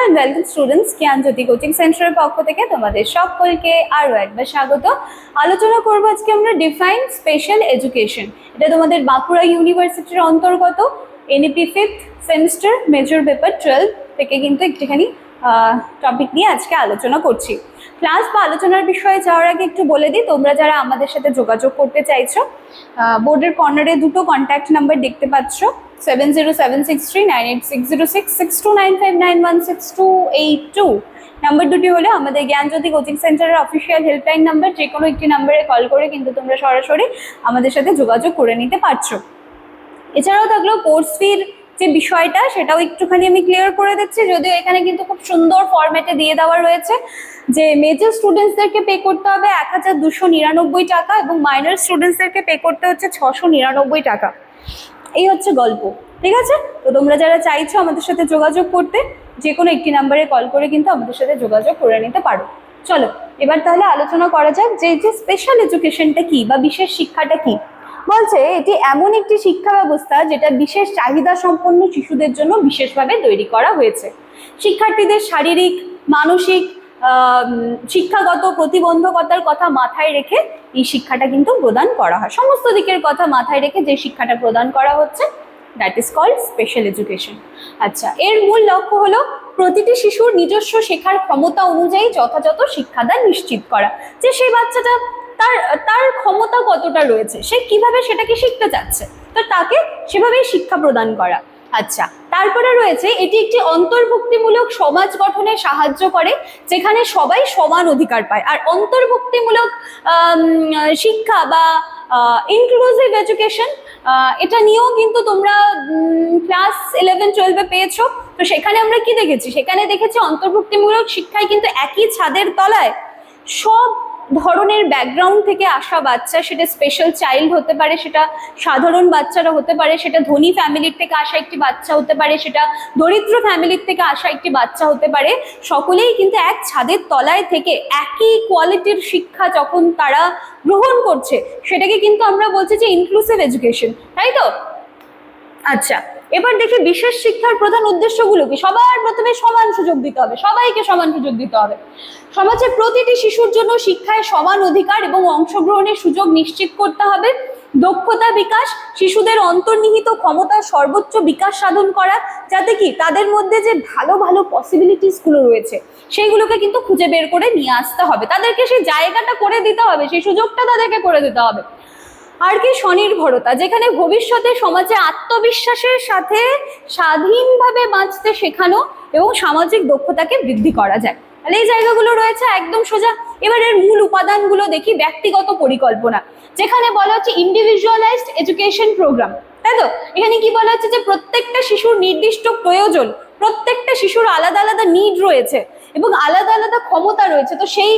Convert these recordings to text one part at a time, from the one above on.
And welcome students, Gyanjyoti coaching সেন্টারের পক্ষ থেকে তোমাদের সকলকে আরও একবার স্বাগত। আলোচনা করবো আজকে আমরা ডিফাইন স্পেশাল এডুকেশন। এটা তোমাদের বাঁকুড়া ইউনিভার্সিটির অন্তর্গত NEP 5th semester major paper 12 থেকে কিন্তু একটুখানি টপিক নিয়ে আজকে আলোচনা করছি। ক্লাস বা আলোচনার বিষয়ে যাওয়ার আগে একটু বলে দিই, তোমরা যারা আমাদের সাথে যোগাযোগ করতে চাইছো, বোর্ডের কর্নারে দুটো কন্ট্যাক্ট নাম্বার দেখতে পাচ্ছ, 7076398606, 6295916282। নাম্বার দুটি হলে আমাদের জ্ঞানজ্যোতি কোচিং সেন্টারের অফিসিয়াল হেল্পলাইন নাম্বার। যে কোনো একটি নাম্বারে কল করে কিন্তু তোমরা সরাসরি আমাদের সাথে যোগাযোগ করে নিতে পারছো। এছাড়াও থাকলো কোর্স ফির যে বিষয়টা, সেটাও একটুখানি আমি ক্লিয়ার করে দিচ্ছি, যদিও এখানে কিন্তু খুব সুন্দর ফরম্যাটে দিয়ে দেওয়া রয়েছে যে মেজর স্টুডেন্টসদেরকে পে করতে হবে 1299 টাকা এবং মাইনর স্টুডেন্টসদেরকে পে করতে হচ্ছে 699 টাকা। এই হচ্ছে গল্প, ঠিক আছে? তো তোমরা যারা চাইছো আমাদের সাথে যোগাযোগ করতে, যে কোনো একটি নাম্বারে কল করে কিন্তু আমাদের সাথে যোগাযোগ করে নিতে পারো। চলো এবার তাহলে আলোচনা করা যাক যে স্পেশাল এডুকেশনটা কি বা বিশেষ শিক্ষাটা কি। বলছে এটি এমন একটি শিক্ষা ব্যবস্থা যেটা বিশেষ চাহিদা সম্পন্ন শিশুদের জন্য বিশেষভাবে তৈরি করা হয়েছে। শিক্ষার্থীদের শারীরিক, মানসিক, শিক্ষাগত প্রতিবন্ধকতার কথা মাথায় রেখে এই শিক্ষাটা কিন্তু প্রদান করা হয়। সমস্ত দিকের কথা মাথায় রেখে যে শিক্ষাটা প্রদান করা হচ্ছে, that is called special education. আচ্ছা, এর মূল লক্ষ্য হলো প্রতিটি শিশুর নিজস্ব শেখার ক্ষমতা অনুযায়ী যথাযথ শিক্ষাদান নিশ্চিত করা, যে সেই বাচ্চাটা তার ক্ষমতা কতটা রয়েছে, সে কিভাবে সেটাকে শিখতে চাচ্ছে, তো তাকে সেভাবেই শিক্ষা প্রদান করা। আচ্ছা, তারপরে রয়েছে এটি একটি অন্তর্ভুক্তিমূলক সমাজ গঠনে সাহায্য করে, যেখানে সবাই সমান অধিকার পায়। আর অন্তর্ভুক্তিমূলক শিক্ষা বা ইনক্লুসিভ এডুকেশন, এটা নিয়েও কিন্তু তোমরা ক্লাস 11-12-এ পেয়েছো। তো সেখানে আমরা কি দেখেছি? সেখানে দেখেছি অন্তর্ভুক্তিমূলক শিক্ষায় কিন্তু একই ছাদের তলায় সব ধরনের ব্যাকগ্রাউন্ড থেকে আসা বাচ্চা, সেটা স্পেশাল চাইল্ড হতে পারে, সেটা সাধারণ বাচ্চারা হতে পারে, সেটা ধনী ফ্যামিলির থেকে আসা একটি বাচ্চা হতে পারে, সেটা দরিদ্র ফ্যামিলির থেকে আসা একটি বাচ্চা হতে পারে, সকলেই কিন্তু এক ছাদের তলায় থেকে একই কোয়ালিটির শিক্ষা যখন তারা গ্রহণ করছে, সেটাকে কিন্তু আমরা বলছি যে ইনক্লুসিভ এডুকেশন, তাই তো? আচ্ছা, এবার দেখি বিশেষ শিক্ষার প্রধান উদ্দেশ্যগুলো কি। সবার প্রথমে সমান সুযোগ দিতে হবে, সবাইকে সমান সুযোগ দিতে হবে। সমাজের প্রতিটি শিশুর জন্য শিক্ষায় সমান অধিকার এবং অংশগ্রহণের সুযোগ নিশ্চিত করতে হবে। দক্ষতা বিকাশ, শিশুদের অন্তর্নিহিত ক্ষমতার সর্বোচ্চ বিকাশ সাধন করা, যাতে কি তাদের মধ্যে যে ভালো ভালো পসিবিলিটিসগুলো রয়েছে সেইগুলোকে কিন্তু খুঁজে বের করে নিয়ে আসতে হবে, তাদেরকে সেই জায়গাটা করে দিতে হবে, সেই সুযোগটা তাদেরকে করে দিতে হবে। আর কি স্বনির্ভরতা, যেখানে ভবিষ্যতে সমাজে আত্মবিশ্বাসের সাথে স্বাধীনভাবে বাঁচতে শেখানো এবং সামাজিক দক্ষতাকে বৃদ্ধি করা যায়। তাহলে এই জায়গাগুলো রয়েছে একদম সোজা। এবার এর মূল উপাদানগুলো দেখি। ব্যক্তিগত পরিকল্পনা, যেখানে বলা হচ্ছে ইন্ডিভিজুয়ালাইজড এডুকেশন প্রোগ্রাম, তাই তো? এখানে কি বলা হচ্ছে যে প্রত্যেকটা শিশুর নির্দিষ্ট প্রয়োজন, প্রত্যেকটা শিশুর আলাদা আলাদা নিড রয়েছে এবং আলাদা আলাদা ক্ষমতা রয়েছে। তো সেই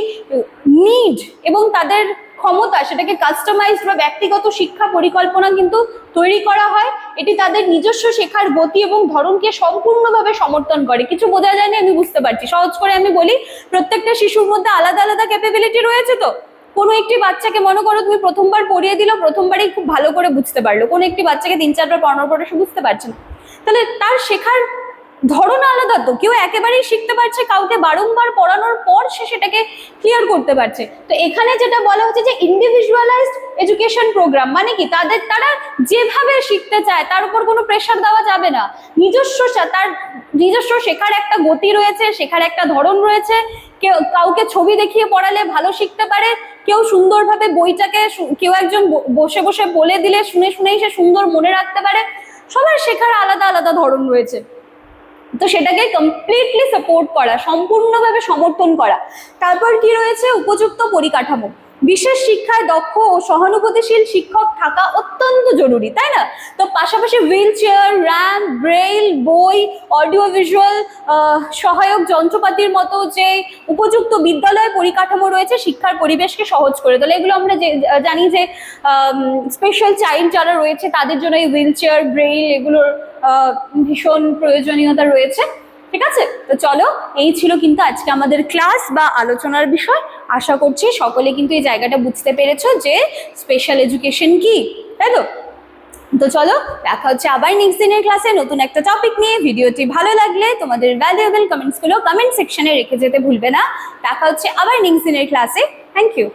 নিড এবং তাদের ক্ষমতা, সেটাকে কাস্টমাইজড বা ব্যক্তিগত শিক্ষা পরিকল্পনা কিন্তু তৈরি করা হয়। এটি তাদের নিজস্ব শেখার গতি এবং ধরনকে সম্পূর্ণভাবে সমর্থন করে। কিছু বোঝা যায়নি, আমি বুঝতে পারছি। সহজ করে আমি বলি, প্রত্যেকটা শিশুর মধ্যে আলাদা আলাদা ক্যাপাবিলিটি রয়েছে। তো কোনো একটি বাচ্চাকে মনে করো তুমি প্রথমবার পড়িয়ে দিল, প্রথমবারই খুব ভালো করে বুঝতে পারলো। কোনো একটি বাচ্চাকে 3-4বার পড়ানোর পরে সে বুঝতে পারছে না, তাহলে তার শেখার ধরন আলাদা। তো কেউ একেবারেই শিখতে পারছে, কাউকে বারংবার পড়ানোর পর সে সেটাকে ক্লিয়ার করতে পারছে। তো এখানে যেটা বলা হচ্ছে যে ইন্ডিভিজুয়ালাইজড এডুকেশন প্রোগ্রাম, মানে কি তারা যেভাবে শিখতে চায় তার উপর কোনো প্রেশার দেওয়া যাবে না। তার নিজস্ব শেখার একটা গতি রয়েছে, শেখার একটা ধরন রয়েছে। কাউকে ছবি দেখিয়ে পড়ালে ভালো শিখতে পারে, কেউ সুন্দরভাবে বইটাকে কেউ একজন বসে বসে বলে দিলে শুনে শুনেই সে সুন্দর মনে রাখতে পারে। সবার শেখার আলাদা আলাদা ধরন রয়েছে, তো সেটাকে কমপ্লিটলি সাপোর্ট করা, সম্পূর্ণভাবে সমর্থন করা। তারপর কি রয়েছে? উপযুক্ত পরিকাঠামো। বিশেষ শিক্ষায় দক্ষ ও সহানুভূতিশীল শিক্ষক থাকা অত্যন্ত জরুরি, তাই না? তো পাশাপাশি হুইল চেয়ার, র্যাম্প, ব্রেইল, বই, অডিও ভিজুয়াল সহায়ক যন্ত্রপাতির মতো যে উপযুক্ত বিদ্যালয় পরিকাঠামো রয়েছে শিক্ষার পরিবেশকে সহজ করে তোলে। এগুলো আমরা জানি যে স্পেশাল চাইল্ড যারা রয়েছে তাদের জন্য এই হুইল চেয়ার, ব্রেইল এগুলোর ভীষণ প্রয়োজনীয়তা রয়েছে। ঠিক আছে, তো চলো, এই ছিল কিন্তু আজকে আমাদের ক্লাস বা আলোচনার বিষয়। আশা করছি সকলে কিন্তু এই জায়গাটা বুঝতে পেরেছো যে স্পেশাল এডুকেশন কি, তাই তো? তো চলো দেখা হচ্ছে আবার নেক্সট দিনের ক্লাসে নতুন একটা টপিক নিয়ে। ভিডিওটি ভালো লাগলে তোমাদের ভ্যালুয়েবল কমেন্টসগুলো কমেন্ট সেকশনে রেখে যেতে ভুলবে না। দেখা হচ্ছে আবার নেক্সট দিনের ক্লাসে। Thank you.